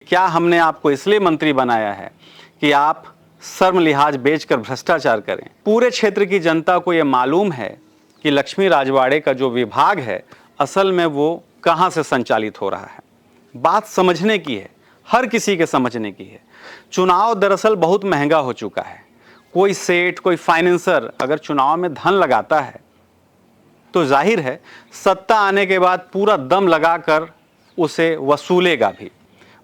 क्या हमने आपको इसलिए मंत्री बनाया है कि आप शर्म लिहाज बेचकर भ्रष्टाचार करें? पूरे क्षेत्र की जनता को यह मालूम है कि लक्ष्मी राजवाड़े का जो विभाग है असल में वो कहां से संचालित हो रहा है। बात समझने की है, हर किसी के समझने की है। चुनाव दरअसल बहुत महंगा हो चुका है। कोई सेठ, कोई फाइनेंसर अगर चुनाव में धन लगाता है तो जाहिर है सत्ता आने के बाद पूरा दम लगाकर उसे वसूलेगा भी।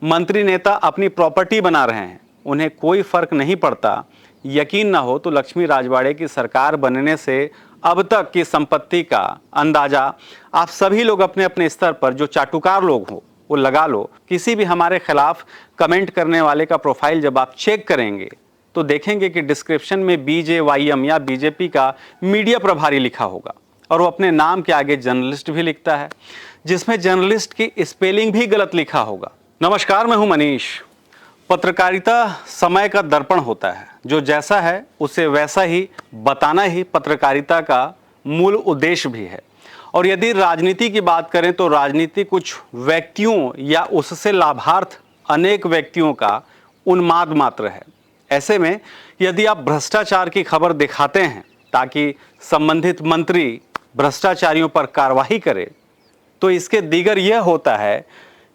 मंत्री नेता अपनी प्रॉपर्टी बना रहे हैं, उन्हें कोई फर्क नहीं पड़ता। यकीन ना हो तो लक्ष्मी राजवाड़े की सरकार बनने से अब तक की संपत्ति का अंदाजा आप सभी लोग अपने अपने स्तर पर जो चाटुकार लोग हो वो लगा लो। किसी भी हमारे खिलाफ कमेंट करने वाले का प्रोफाइल जब आप चेक करेंगे तो देखेंगे कि डिस्क्रिप्शन में BJYM या बीजेपी का मीडिया प्रभारी लिखा होगा और वो अपने नाम के आगे जर्नलिस्ट भी लिखता है, जिसमें जर्नलिस्ट की स्पेलिंग भी गलत लिखा होगा। नमस्कार, मैं हूं मनीष। पत्रकारिता समय का दर्पण होता है, जो जैसा है उसे वैसा ही बताना ही पत्रकारिता का मूल उद्देश्य भी है। और यदि राजनीति की बात करें तो राजनीति कुछ व्यक्तियों या उससे लाभार्थ अनेक व्यक्तियों का उन्माद मात्र है। ऐसे में यदि आप भ्रष्टाचार की खबर दिखाते हैं ताकि संबंधित मंत्री भ्रष्टाचारियों पर कार्रवाई करे, तो इसके दीगर यह होता है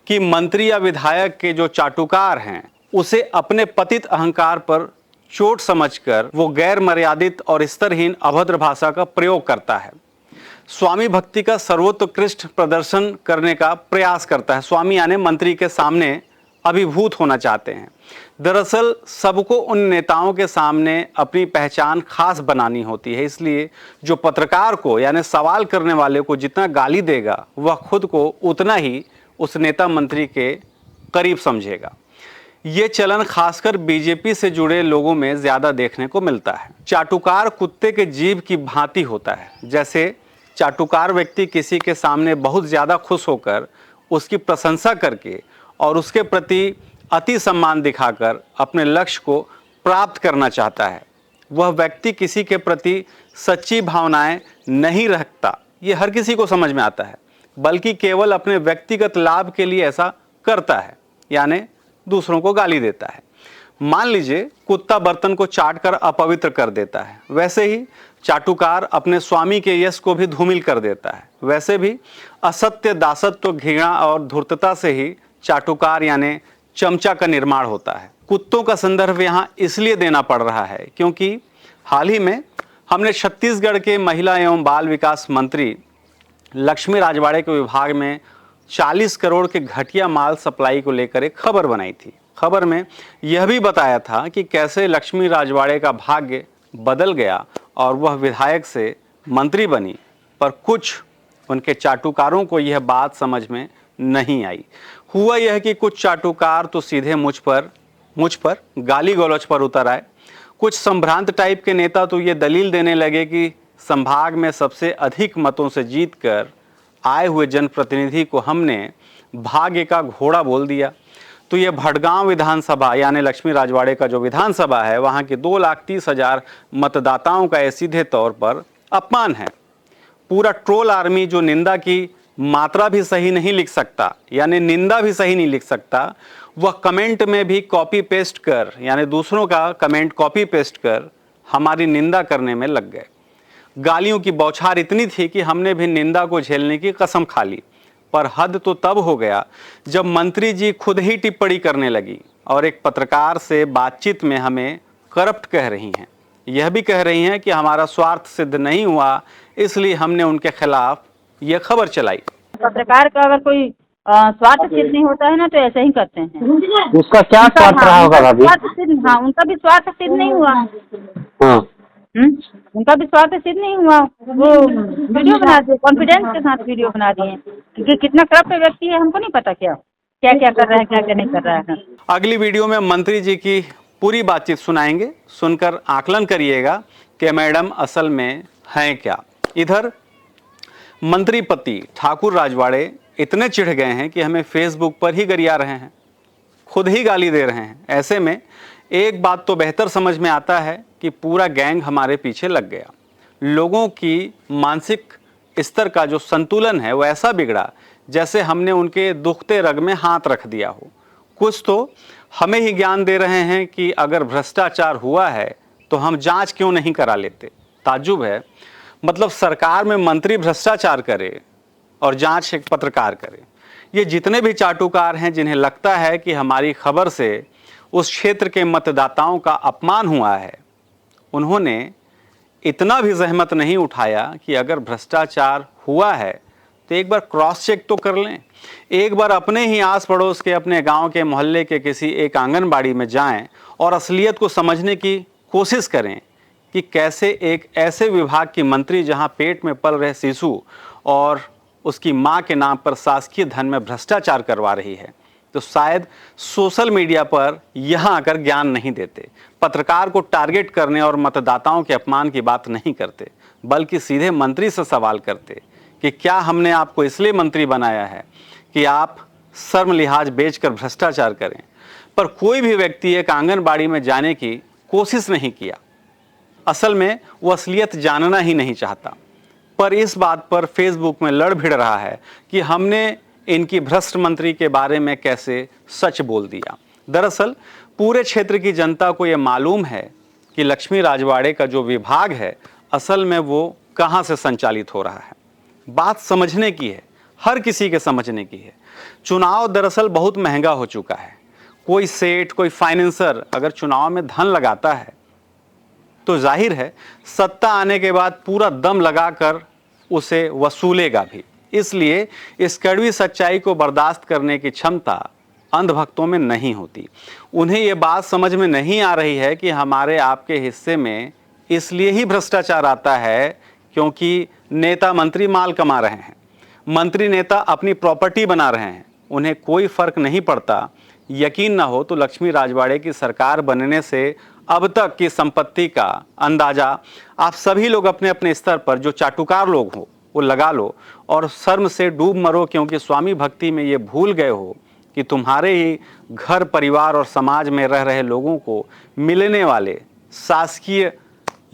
कि मंत्री या विधायक के जो चाटुकार हैं उसे अपने पतित अहंकार पर चोट समझकर वो गैर मर्यादित और स्तरहीन अभद्र भाषा का प्रयोग करता है। स्वामी भक्ति का सर्वोत्कृष्ट प्रदर्शन करने का प्रयास करता है। स्वामी यानी मंत्री के सामने अभिभूत होना चाहते हैं। दरअसल सबको उन नेताओं के सामने अपनी पहचान खास बनानी होती है, इसलिए जो पत्रकार को यानी सवाल करने वाले को जितना गाली देगा वह खुद को उतना ही उस नेता मंत्री के करीब समझेगा। ये चलन खासकर बीजेपी से जुड़े लोगों में ज्यादा देखने को मिलता है। चाटुकार कुत्ते के जीभ की भांति होता है। जैसे चाटुकार व्यक्ति किसी के सामने बहुत ज्यादा खुश होकर उसकी प्रशंसा करके और उसके प्रति अति सम्मान दिखाकर अपने लक्ष्य को प्राप्त करना चाहता है। वह व्यक्ति किसी के प्रति सच्ची भावनाएं नहीं रखता, ये हर किसी को समझ में आता है, बल्कि केवल अपने व्यक्तिगत लाभ के लिए ऐसा करता है, यानी दूसरों को गाली देता है। मान लीजिए कुत्ता बर्तन को चाटकर अपवित्र कर देता है, वैसे ही चाटुकार अपने स्वामी के यश को भी धूमिल कर देता है। वैसे भी असत्य, दासत्व, घृणा और धूर्तता से ही चाटुकार यानी चमचा का निर्माण होता है। कुत्तों का संदर्भ यहाँ इसलिए देना पड़ रहा है क्योंकि हाल ही में हमने छत्तीसगढ़ के महिला एवं बाल विकास मंत्री लक्ष्मी राजवाड़े के विभाग में 40 करोड़ के घटिया माल सप्लाई को लेकर एक खबर बनाई थी। खबर में यह भी बताया था कि कैसे लक्ष्मी राजवाड़े का भाग्य बदल गया और वह विधायक से मंत्री बनी, पर कुछ उनके चाटुकारों को यह बात समझ में नहीं आई। हुआ यह कि कुछ चाटुकार तो सीधे मुझ पर गाली गलौज पर उतर आए। कुछ संभ्रांत टाइप के नेता तो ये दलील देने लगे कि संभाग में सबसे अधिक मतों से जीतकर आए हुए जनप्रतिनिधि को हमने भाग्य का घोड़ा बोल दिया। तो ये भटगांव विधानसभा यानी लक्ष्मी राजवाड़े का जो विधानसभा है, वहाँ के 2,30,000 मतदाताओं का ये सीधे तौर पर अपमान है। पूरा ट्रोल आर्मी जो निंदा की मात्रा भी सही नहीं लिख सकता, यानी निंदा भी सही नहीं लिख सकता, वह कमेंट में भी कॉपी पेस्ट कर यानी दूसरों का कमेंट कॉपी पेस्ट कर हमारी निंदा करने में लग गए। गालियों की बौछार इतनी थी कि हमने भी निंदा को झेलने की कसम खा ली। पर हद तो तब हो गया जब मंत्री जी खुद ही टिप्पणी करने लगी और एक पत्रकार से बातचीत में हमें करप्ट कह रही हैं। यह भी कह रही हैं कि हमारा स्वार्थ सिद्ध नहीं हुआ, इसलिए हमने उनके खिलाफ यह खबर चलाई। पत्रकार का अगर कोई स्वार्थ सिद्ध नहीं होता है ना तो ऐसे ही करते हैं। उसका क्या स्वार्थ रहा होगा भाभी? हाँ, उनका भी स्वार्थ सिद्ध नहीं हुआ। हाँ, उनका भी स्वार्थ सिद्ध नहीं हुआ। वो वीडियो बना दिए, कॉन्फिडेंस के साथ वीडियो बना दिए कि कितना करप्ट व्यक्ति है, हमको नहीं पता क्या क्या कर रहा है, क्या क्या नहीं कर रहा है। अगली वीडियो में मंत्री जी की पूरी बातचीत सुनाएंगे, सुनकर आकलन करिएगा कि मैडम असल में हैं क्या। इधर मंत्री पति ठाकुर राजवाड़े इतने चिढ़ गए हैं कि हमें फेसबुक पर ही गरिया रहे हैं, खुद ही गाली दे रहे हैं। ऐसे में एक बात तो बेहतर समझ में आता है कि पूरा गैंग हमारे पीछे लग गया। लोगों की मानसिक स्तर का जो संतुलन है वो ऐसा बिगड़ा जैसे हमने उनके दुखते रग में हाथ रख दिया हो। कुछ तो हमें ही ज्ञान दे रहे हैं कि अगर भ्रष्टाचार हुआ है तो हम जांच क्यों नहीं करा लेते। ताज्जुब है, मतलब सरकार में मंत्री भ्रष्टाचार करे और जांच एक पत्रकार करे। ये जितने भी चाटुकार हैं जिन्हें लगता है कि हमारी खबर से उस क्षेत्र के मतदाताओं का अपमान हुआ है, उन्होंने इतना भी जहमत नहीं उठाया कि अगर भ्रष्टाचार हुआ है तो एक बार क्रॉस चेक तो कर लें। एक बार अपने ही आस पड़ोस के, अपने गांव के, मोहल्ले के किसी एक आंगनबाड़ी में जाएं और असलियत को समझने की कोशिश करें कि कैसे एक ऐसे विभाग की मंत्री जहां पेट में पल रहे शिशु और उसकी मां के नाम पर शासकीय धन में भ्रष्टाचार करवा रही है, तो शायद सोशल मीडिया पर यहाँ आकर ज्ञान नहीं देते, पत्रकार को टारगेट करने और मतदाताओं के अपमान की बात नहीं करते, बल्कि सीधे मंत्री से सवाल करते कि क्या हमने आपको इसलिए मंत्री बनाया है कि आप शर्म लिहाज बेचकर भ्रष्टाचार करें। पर कोई भी व्यक्ति एक आंगनबाड़ी में जाने की कोशिश नहीं किया। असल में वो असलियत जानना ही नहीं चाहता, पर इस बात पर फेसबुक में लड़ भिड़ रहा है कि हमने इनकी भ्रष्ट मंत्री के बारे में कैसे सच बोल दिया। दरअसल पूरे क्षेत्र की जनता को यह मालूम है कि लक्ष्मी राजवाड़े का जो विभाग है असल में वो कहां से संचालित हो रहा है। बात समझने की है, हर किसी के समझने की है। चुनाव दरअसल बहुत महंगा हो चुका है। कोई सेठ, कोई फाइनेंसर अगर चुनाव में धन लगाता है तो जाहिर है सत्ता आने के बाद पूरा दम लगाकर उसे वसूलेगा भी। इसलिए इस कड़वी सच्चाई को बर्दाश्त करने की क्षमता अंधभक्तों में नहीं होती। उन्हें यह बात समझ में नहीं आ रही है कि हमारे आपके हिस्से में इसलिए ही भ्रष्टाचार आता है क्योंकि नेता मंत्री माल कमा रहे हैं, मंत्री नेता अपनी प्रॉपर्टी बना रहे हैं, उन्हें कोई फर्क नहीं पड़ता। यकीन ना हो तो लक्ष्मी राजवाड़े की सरकार बनने से अब तक की संपत्ति का अंदाजा आप सभी लोग अपने अपने स्तर पर, जो चाटुकार लोग हो वो लगा लो और शर्म से डूब मरो, क्योंकि स्वामी भक्ति में ये भूल गए हो कि तुम्हारे ही घर, परिवार और समाज में रह रहे लोगों को मिलने वाले शासकीय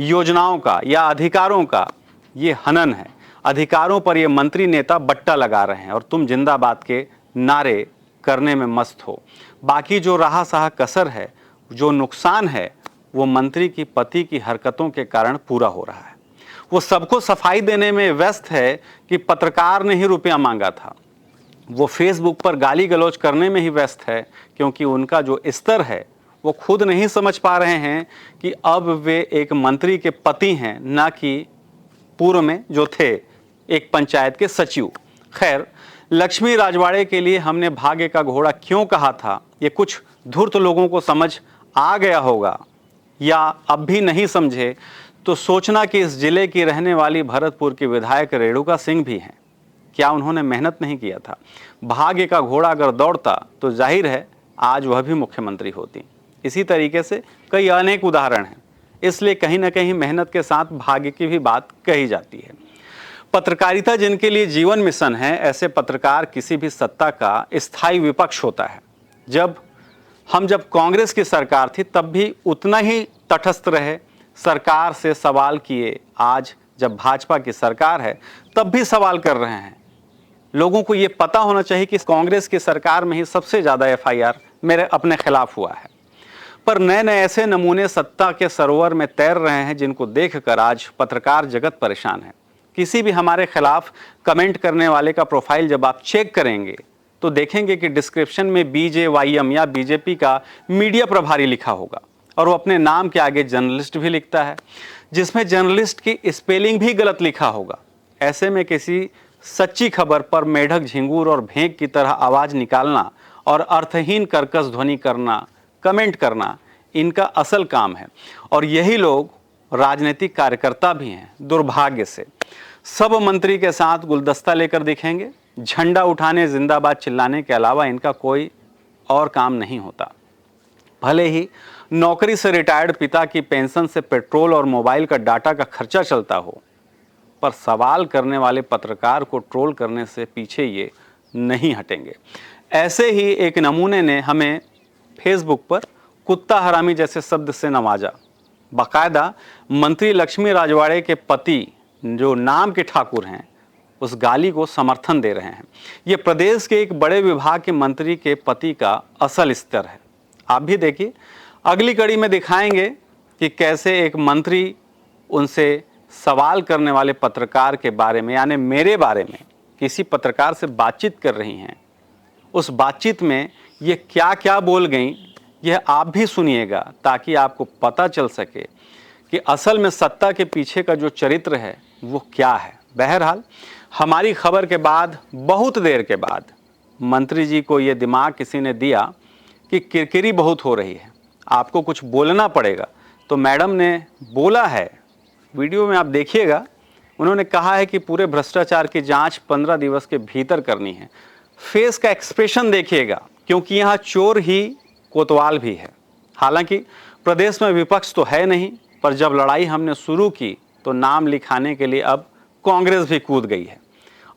योजनाओं का या अधिकारों का ये हनन है। अधिकारों पर ये मंत्री नेता बट्टा लगा रहे हैं और तुम जिंदाबाद के नारे करने में मस्त हो। बाकी जो रहा सहा कसर है, जो नुकसान है, वो मंत्री की पति की हरकतों के कारण पूरा हो रहा है। वो सबको सफाई देने में व्यस्त है कि पत्रकार ने ही रुपया मांगा था। वो फेसबुक पर गाली गलौज करने में ही व्यस्त है क्योंकि उनका जो स्तर है वो खुद नहीं समझ पा रहे हैं कि अब वे एक मंत्री के पति हैं, ना कि पूर्व में जो थे एक पंचायत के सचिव। खैर, लक्ष्मी राजवाड़े के लिए हमने भाग्य का घोड़ा क्यों कहा था, ये कुछ धूर्त लोगों को समझ आ गया होगा, या अब भी नहीं समझे तो सोचना कि इस जिले की रहने वाली भरतपुर की विधायक रेणुका सिंह भी हैं। क्या उन्होंने मेहनत नहीं किया था? भाग्य का घोड़ा अगर दौड़ता तो जाहिर है आज वह भी मुख्यमंत्री होती। इसी तरीके से कई अनेक उदाहरण हैं, इसलिए कहीं ना कहीं मेहनत के साथ भाग्य की भी बात कही जाती है। पत्रकारिता जिनके लिए जीवन मिशन है, ऐसे पत्रकार किसी भी सत्ता का स्थायी विपक्ष होता है। जब कांग्रेस की सरकार थी तब भी उतना ही तटस्थ रहे, सरकार से सवाल किए। आज जब भाजपा की सरकार है तब भी सवाल कर रहे हैं। लोगों को ये पता होना चाहिए कि कांग्रेस की सरकार में ही सबसे ज़्यादा FIR मेरे अपने खिलाफ हुआ है। पर नए नए ऐसे नमूने सत्ता के सरोवर में तैर रहे हैं जिनको देखकर आज पत्रकार जगत परेशान है। किसी भी हमारे खिलाफ कमेंट करने वाले का प्रोफाइल जब आप चेक करेंगे तो देखेंगे कि डिस्क्रिप्शन में BJYM या बीजेपी का मीडिया प्रभारी लिखा होगा और वो अपने नाम के आगे जर्नलिस्ट भी लिखता है, जिसमें जर्नलिस्ट की स्पेलिंग भी गलत लिखा होगा। ऐसे में किसी सच्ची खबर पर मेढक, झिंगूर और भेंक की तरह आवाज़ निकालना और अर्थहीन कर्कश ध्वनि करना, कमेंट करना इनका असल काम है। और यही लोग राजनीतिक कार्यकर्ता भी हैं। दुर्भाग्य से सब मंत्री के साथ गुलदस्ता लेकर दिखेंगे, झंडा उठाने, जिंदाबाद चिल्लाने के अलावा इनका कोई और काम नहीं होता। भले ही नौकरी से रिटायर्ड पिता की पेंशन से पेट्रोल और मोबाइल का डाटा का खर्चा चलता हो, पर सवाल करने वाले पत्रकार को ट्रोल करने से पीछे ये नहीं हटेंगे। ऐसे ही एक नमूने ने हमें फेसबुक पर कुत्ता हरामी जैसे शब्द से नवाजा। बाकायदा मंत्री लक्ष्मी राजवाड़े के पति, जो नाम के ठाकुर हैं, उस गाली को समर्थन दे रहे हैं। ये प्रदेश के एक बड़े विभाग के मंत्री के पति का असल स्तर है। आप भी देखिए, अगली कड़ी में दिखाएंगे कि कैसे एक मंत्री उनसे सवाल करने वाले पत्रकार के बारे में, यानी मेरे बारे में किसी पत्रकार से बातचीत कर रही हैं। उस बातचीत में ये क्या क्या बोल गई, यह आप भी सुनिएगा, ताकि आपको पता चल सके कि असल में सत्ता के पीछे का जो चरित्र है वो क्या है। बहरहाल, हमारी खबर के बाद, बहुत देर के बाद, मंत्री जी को ये दिमाग किसी ने दिया कि किरकिरी बहुत हो रही है, आपको कुछ बोलना पड़ेगा। तो मैडम ने बोला है, वीडियो में आप देखिएगा, उन्होंने कहा है कि पूरे भ्रष्टाचार की जांच 15 दिवस के भीतर करनी है। फेस का एक्सप्रेशन देखिएगा, क्योंकि यहाँ चोर ही कोतवाल भी है। हालांकि प्रदेश में विपक्ष तो है नहीं, पर जब लड़ाई हमने शुरू की तो नाम लिखाने के लिए अब कांग्रेस भी कूद गई है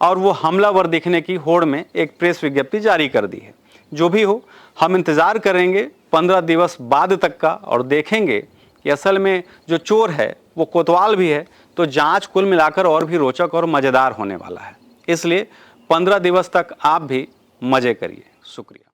और वो हमलावर दिखने की होड़ में एक प्रेस विज्ञप्ति जारी कर दी है। जो भी हो, हम इंतज़ार करेंगे 15 दिवस बाद तक का और देखेंगे कि असल में जो चोर है वो कोतवाल भी है। तो जांच कुल मिलाकर और भी रोचक और मज़ेदार होने वाला है। इसलिए 15 दिवस तक आप भी मज़े करिए। शुक्रिया।